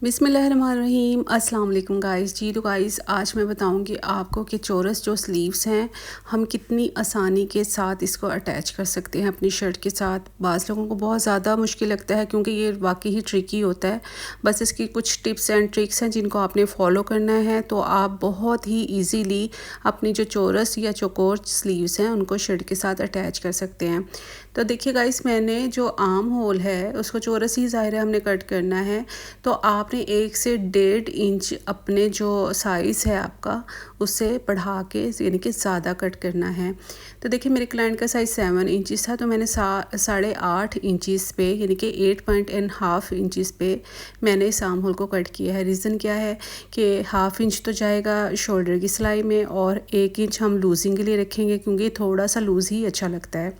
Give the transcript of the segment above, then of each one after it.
बिस्मिल्लाहिर्रहमानिर्रहीम। अस्सलाम वालेकुम गाइस। जी तो गाइस आज मैं बताऊंगी आपको कि चौरस जो स्लीव्स हैं हम कितनी आसानी के साथ इसको अटैच कर सकते हैं अपनी शर्ट के साथ। बाज़ लोगों को बहुत ज़्यादा मुश्किल लगता है क्योंकि ये वाकई ही ट्रिकी होता है। बस इसकी कुछ टिप्स एंड ट्रिक्स हैं जिनको आपने फॉलो करना है तो आप बहुत ही ईजीली अपनी जो चौरस या चौकोर स्लीव्स हैं उनको शर्ट के साथ अटैच कर सकते हैं। तो देखिए गाइस, मैंने जो आर्म होल है उसको चौरस ही ज़ाहिर है हमने कट करना है। तो आपने 1 से 1.5 इंच अपने जो साइज़ है आपका उससे बढ़ा के यानी कि ज़्यादा कट करना है। तो देखिए मेरे क्लाइंट का साइज़ 7 इंचज़ था तो मैंने 8.5 इंचज़ पे यानी कि 8.5 इंचज़ पे मैंने इस आर्म होल को कट किया है। रीज़न क्या है कि ½ इंच तो जाएगा शोल्डर की सिलाई में और 1 इंच हम लूजिंग के लिए रखेंगे क्योंकि थोड़ा सा लूज़ ही अच्छा लगता है।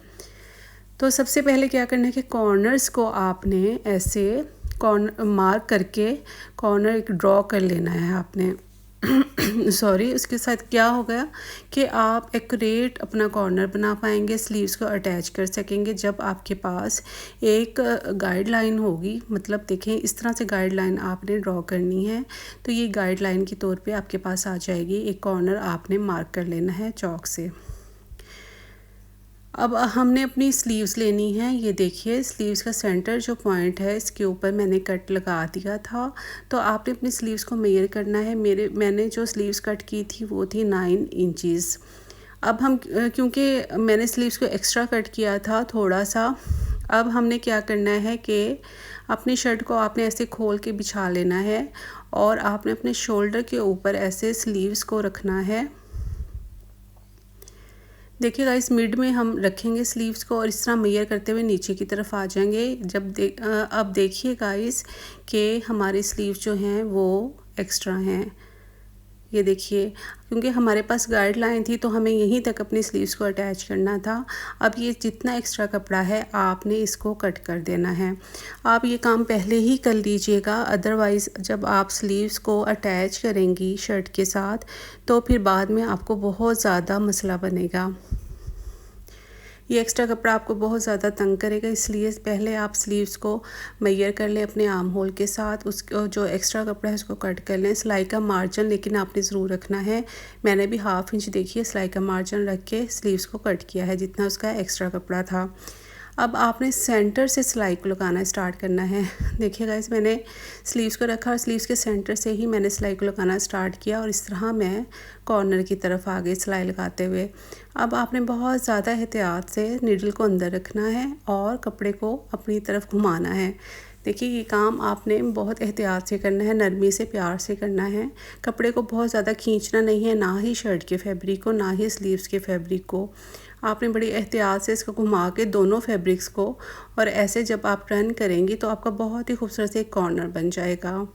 तो सबसे पहले क्या करना है कि कॉर्नर्स को आपने ऐसे कॉर्नर मार्क करके कॉर्नर एक ड्रॉ कर लेना है आपने सॉरी, उसके साथ क्या होगा कि आप एक्यूरेट अपना कॉर्नर बना पाएंगे, स्लीव्स को अटैच कर सकेंगे जब आपके पास एक गाइडलाइन होगी। मतलब देखें, इस तरह से गाइडलाइन आपने ड्रॉ करनी है तो ये गाइडलाइन के तौर पे आपके पास आ जाएगी। एक कॉर्नर आपने मार्क कर लेना है चॉक से। अब हमने अपनी स्लीव्स लेनी है। ये देखिए स्लीव्स का सेंटर जो पॉइंट है इसके ऊपर मैंने कट लगा दिया था। तो आपने अपनी स्लीव्स को मेजर करना है। मैंने जो स्लीव्स कट की थी वो थी 9 इंचज़। अब हम क्योंकि मैंने स्लीव्स को एक्स्ट्रा कट किया था थोड़ा सा, अब हमने क्या करना है कि अपनी शर्ट को आपने ऐसे खोल के बिछा लेना है और आपने अपने शोल्डर के ऊपर ऐसे स्लीव्स को रखना है। देखिए गाइस, मिड में हम रखेंगे स्लीव्स को और इस तरह मेजर करते हुए नीचे की तरफ आ जाएंगे। अब देखिए गाइस कि हमारे स्लीव्स जो हैं वो एक्स्ट्रा हैं। ये देखिए, क्योंकि हमारे पास गाइडलाइन थी तो हमें यहीं तक अपनी स्लीव्स को अटैच करना था। अब ये जितना एक्स्ट्रा कपड़ा है आपने इसको कट कर देना है। आप ये काम पहले ही कर लीजिएगा, अदरवाइज़ जब आप स्लीव्स को अटैच करेंगी शर्ट के साथ तो फिर बाद में आपको बहुत ज़्यादा मसला बनेगा। ये एक्स्ट्रा कपड़ा आपको बहुत ज़्यादा तंग करेगा, इसलिए पहले आप स्लीव्स को मेजर कर लें अपने आर्म होल के साथ। उसको जो एक्स्ट्रा कपड़ा है उसको कट कर लें। सिलाई का मार्जिन लेकिन आपने ज़रूर रखना है। मैंने भी ½ इंच देखिए सिलाई का मार्जिन रख के स्लीव्स को कट किया है जितना उसका एक्स्ट्रा कपड़ा था। अब आपने सेंटर से सिलाई को लगाना स्टार्ट करना है। देखिए गाइस, मैंने स्लीव्स को रखा और स्लीव्स के सेंटर से ही मैंने सिलाई को लगाना स्टार्ट किया और इस तरह मैं कॉर्नर की तरफ आ गई सिलाई लगाते हुए। अब आपने बहुत ज़्यादा एहतियात से नीडल को अंदर रखना है और कपड़े को अपनी तरफ घुमाना है। देखिए ये काम आपने बहुत एहतियात से करना है, नरमी से प्यार से करना है। कपड़े को बहुत ज़्यादा खींचना नहीं है, ना ही शर्ट के फैब्रिक को ना ही स्लीव्स के फैब्रिक को। आपने बड़ी एहतियात से इसको घुमा के दोनों फैब्रिक्स को, और ऐसे जब आप टर्न करेंगी तो आपका बहुत ही खूबसूरत से एक कॉर्नर बन जाएगा।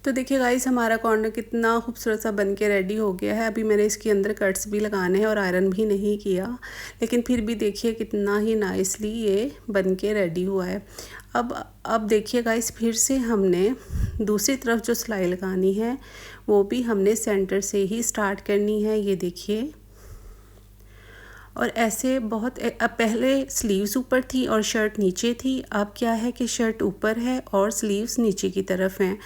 तो देखिए गाइस, हमारा कॉर्नर कितना खूबसूरत सा बन के रेडी हो गया है। अभी मैंने इसके अंदर कट्स भी लगाने हैं और आयरन भी नहीं किया, लेकिन फिर भी देखिए कितना ही नाइसली ये बन के रेडी हुआ है। अब देखिए गाइस, फिर से हमने दूसरी तरफ जो सिलाई लगानी है वो भी हमने सेंटर से ही स्टार्ट करनी है। ये देखिए, और ऐसे बहुत अब पहले स्लीव्स ऊपर थी और शर्ट नीचे थी, अब क्या है कि शर्ट ऊपर है और स्लीव्स नीचे की तरफ हैं।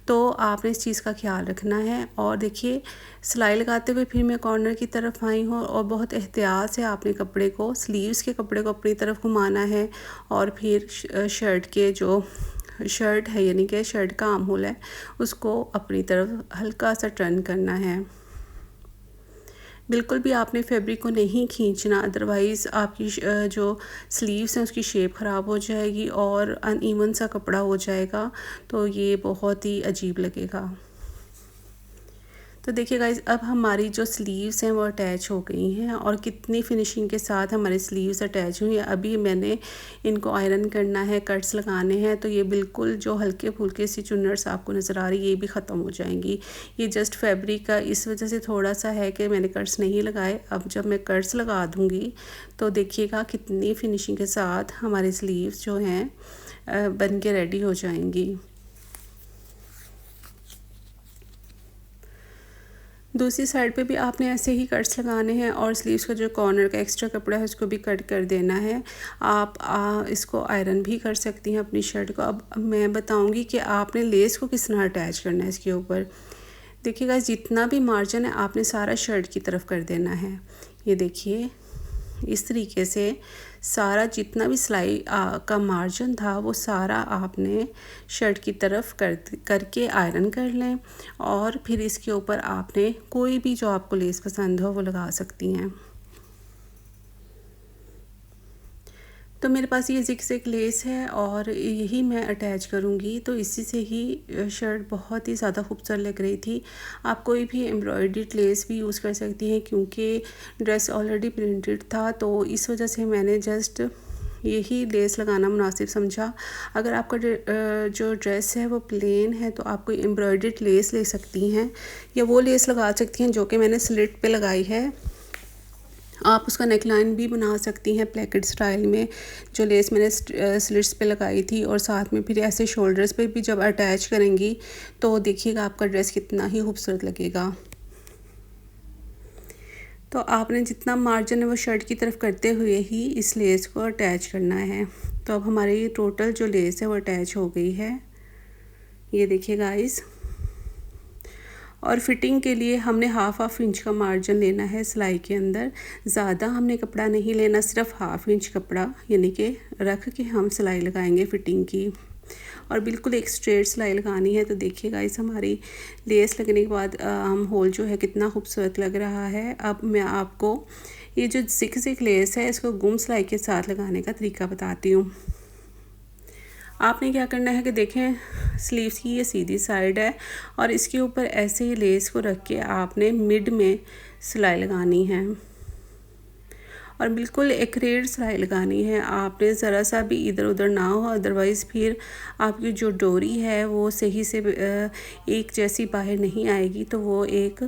तो आपने इस चीज़ का ख्याल रखना है। और देखिए सिलाई लगाते हुए फिर मैं कॉर्नर की तरफ आई हूँ और बहुत एहतियात से आपने कपड़े को, स्लीव्स के कपड़े को अपनी तरफ घुमाना है और फिर शर्ट के जो शर्ट है यानी कि शर्ट का आर्म होल है उसको अपनी तरफ हल्का सा टर्न करना है। बिल्कुल भी आपने फैब्रिक को नहीं खींचना, अदरवाइज़ आपकी जो स्लीव्स हैं उसकी शेप ख़राब हो जाएगी और अनइवन सा कपड़ा हो जाएगा, तो ये बहुत ही अजीब लगेगा। तो देखिए गाइस, अब हमारी जो स्लीव्स हैं वो अटैच हो गई हैं और कितनी फिनिशिंग के साथ हमारी स्लीव्स अटैच हुई हैं। अभी मैंने इनको आयरन करना है, कट्स लगाने हैं, तो ये बिल्कुल जो हल्के फुल्के सी चुन्नट्स आपको नज़र आ रही है ये भी ख़त्म हो जाएंगी। ये जस्ट फैब्रिक का इस वजह से थोड़ा सा है कि मैंने कट्स नहीं लगाए। अब जब मैं कट्स लगा दूँगी तो देखिएगा कितनी फिनिशिंग के साथ हमारी स्लीव्स जो हैं बन के रेडी हो जाएंगी। दूसरी साइड पे भी आपने ऐसे ही कट्स लगाने हैं और स्लीव्स का जो कॉर्नर का एक्स्ट्रा कपड़ा है उसको भी कट कर देना है। आप इसको आयरन भी कर सकती हैं अपनी शर्ट को। अब मैं बताऊंगी कि आपने लेस को किस तरह अटैच करना है इसके ऊपर। देखिएगा जितना भी मार्जिन है आपने सारा शर्ट की तरफ कर देना है। ये देखिए इस तरीके से सारा जितना भी सिलाई का मार्जिन था वो सारा आपने शर्ट की तरफ करके आयरन कर लें और फिर इसके ऊपर आपने कोई भी जो आपको लेस पसंद हो वो लगा सकती हैं। तो मेरे पास ये जिग-जैग लेस है और यही मैं अटैच करूँगी, तो इसी से ही शर्ट बहुत ही ज़्यादा खूबसूरत लग रही थी। आप कोई भी एम्ब्रॉयडर्ड लेस भी यूज़ कर सकती हैं क्योंकि ड्रेस ऑलरेडी प्रिंटेड था, तो इस वजह से मैंने जस्ट यही लेस लगाना मुनासिब समझा। अगर आपका जो ड्रेस है वो प्लेन है तो आप कोई एम्ब्रॉयडर्ड लेस ले सकती हैं या वो लेस लगा सकती हैं जो कि मैंने स्लिट पे लगाई है। आप उसका नेकलाइन भी बना सकती हैं प्लेकेट स्टाइल में, जो लेस मैंने स्लिट्स पे लगाई थी, और साथ में फिर ऐसे शोल्डर्स पे भी जब अटैच करेंगी तो देखिएगा आपका ड्रेस कितना ही खूबसूरत लगेगा। तो आपने जितना मार्जिन है वो शर्ट की तरफ करते हुए ही इस लेस को अटैच करना है। तो अब हमारी टोटल जो लेस है वो अटैच हो गई है, ये देखिए गाइस। और फिटिंग के लिए हमने हाफ इंच का मार्जिन लेना है सिलाई के अंदर। ज़्यादा हमने कपड़ा नहीं लेना, सिर्फ हाफ इंच कपड़ा यानी कि रख के हम सिलाई लगाएंगे फिटिंग की, और बिल्कुल एक स्ट्रेट सिलाई लगानी है। तो देखिएगा इस हमारी लेस लगने के बाद हम होल जो है कितना खूबसूरत लग रहा है। अब मैं आपको ये जो जिग-जैग लेस है इसको गुम सिलाई के साथ लगाने का तरीका बताती हूँ। आपने क्या करना है कि देखें स्लीव्स की ये सीधी साइड है और इसके ऊपर ऐसे ही लेस को रख के आपने मिड में सिलाई लगानी है और बिल्कुल एक्यूरेट सिलाई लगानी है। आपने ज़रा सा भी इधर उधर ना हो, अदरवाइज़ फिर आपकी जो डोरी है वो सही से एक जैसी बाहर नहीं आएगी, तो वो एक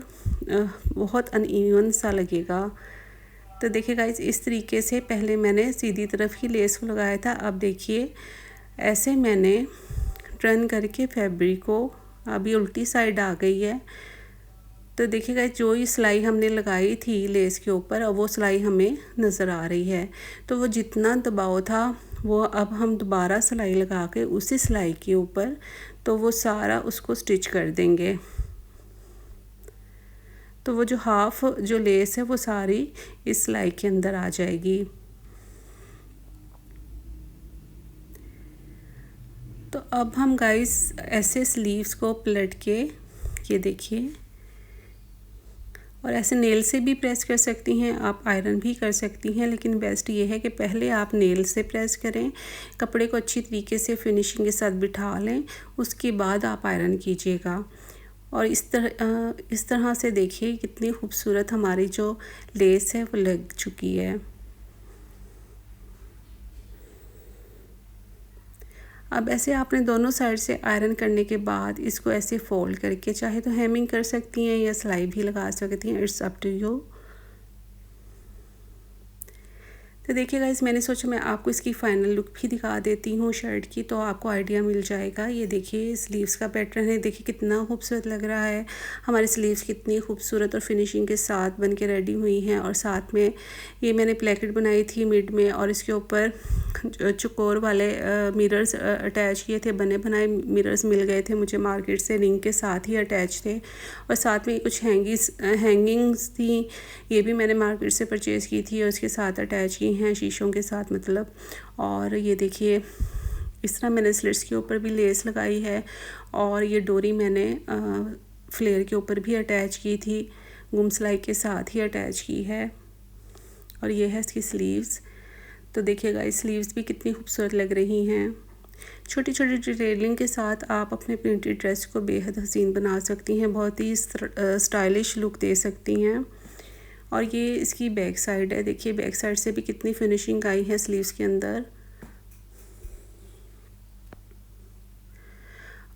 बहुत अनइवन सा लगेगा। तो देखिए गाइस इस तरीके से पहले मैंने सीधी तरफ ही लेस को लगाया था। अब देखिए ऐसे मैंने टर्न करके फैब्रिक को, अभी उल्टी साइड आ गई है। तो देखिएगा जो ये सिलाई हमने लगाई थी लेस के ऊपर, अब वो सिलाई हमें नज़र आ रही है। तो वो जितना दबाव था वो अब हम दोबारा सिलाई लगा के उसी सिलाई के ऊपर तो वो सारा उसको स्टिच कर देंगे। तो वो जो हाफ जो लेस है वो सारी इस सिलाई के अंदर आ जाएगी। तो अब हम गाइस ऐसे स्लीव्स को पलट के, ये देखिए, और ऐसे नेल से भी प्रेस कर सकती हैं, आप आयरन भी कर सकती हैं, लेकिन बेस्ट ये है कि पहले आप नेल से प्रेस करें, कपड़े को अच्छी तरीके से फिनिशिंग के साथ बिठा लें, उसके बाद आप आयरन कीजिएगा। और इस तरह से देखिए कितनी खूबसूरत हमारी जो लेस है वो लग चुकी है। अब ऐसे आपने दोनों साइड से आयरन करने के बाद इसको ऐसे फोल्ड करके चाहे तो हेमिंग कर सकती हैं या सिलाई भी लगा सकती हैं, इट्स अप टू यू। तो देखिए गाइस मैंने सोचा मैं आपको इसकी फ़ाइनल लुक भी दिखा देती हूँ शर्ट की, तो आपको आइडिया मिल जाएगा। ये देखिए स्लीव्स का पैटर्न है, देखिए कितना खूबसूरत लग रहा है। हमारी स्लीव्स कितनी खूबसूरत और फिनिशिंग के साथ बन के रेडी हुई हैं, और साथ में ये मैंने प्लेकेट बनाई थी मिड में, और इसके ऊपर चकोर वाले मिरर्स अटैच किए थे, बने बनाए मिरर्स मिल गए थे मुझे मार्केट से, रिंग के साथ ही अटैच थे। और साथ में कुछ हैंगिंग्स थी, ये भी मैंने मार्केट से परचेज़ की थी और इसके साथ अटैच की हैं शीशों के साथ मतलब। और ये देखिए इस तरह मैंने स्लिट्स के ऊपर भी लेस लगाई है, और ये डोरी मैंने फ्लेयर के ऊपर भी अटैच की थी, गुम सिलाई के साथ ही अटैच की है। और ये है इसकी स्लीव्स। तो देखिएगा इस स्लीव्स भी कितनी खूबसूरत लग रही हैं। छोटी छोटी डिटेलिंग के साथ आप अपने प्रिंटेड ड्रेस को बेहद हसीन बना सकती हैं, बहुत ही स्टाइलिश लुक दे सकती हैं। और ये इसकी बैक साइड है, देखिए बैक साइड से भी कितनी फिनिशिंग आई है स्लीव्स के अंदर।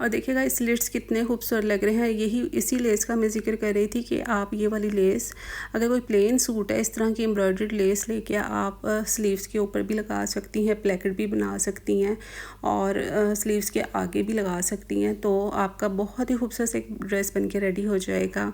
और देखिएगा इस स्लिट्स कितने खूबसूरत लग रहे हैं। यही इसी लेस का मैं जिक्र कर रही थी कि आप ये वाली लेस, अगर कोई प्लेन सूट है, इस तरह की एम्ब्रॉयडर्ड लेस लेके आप स्लीव्स के ऊपर भी लगा सकती हैं, प्लेकेट भी बना सकती हैं और स्लीव्स के आगे भी लगा सकती हैं, तो आपका बहुत ही खूबसूरत एक ड्रेस बन के रेडी हो जाएगा।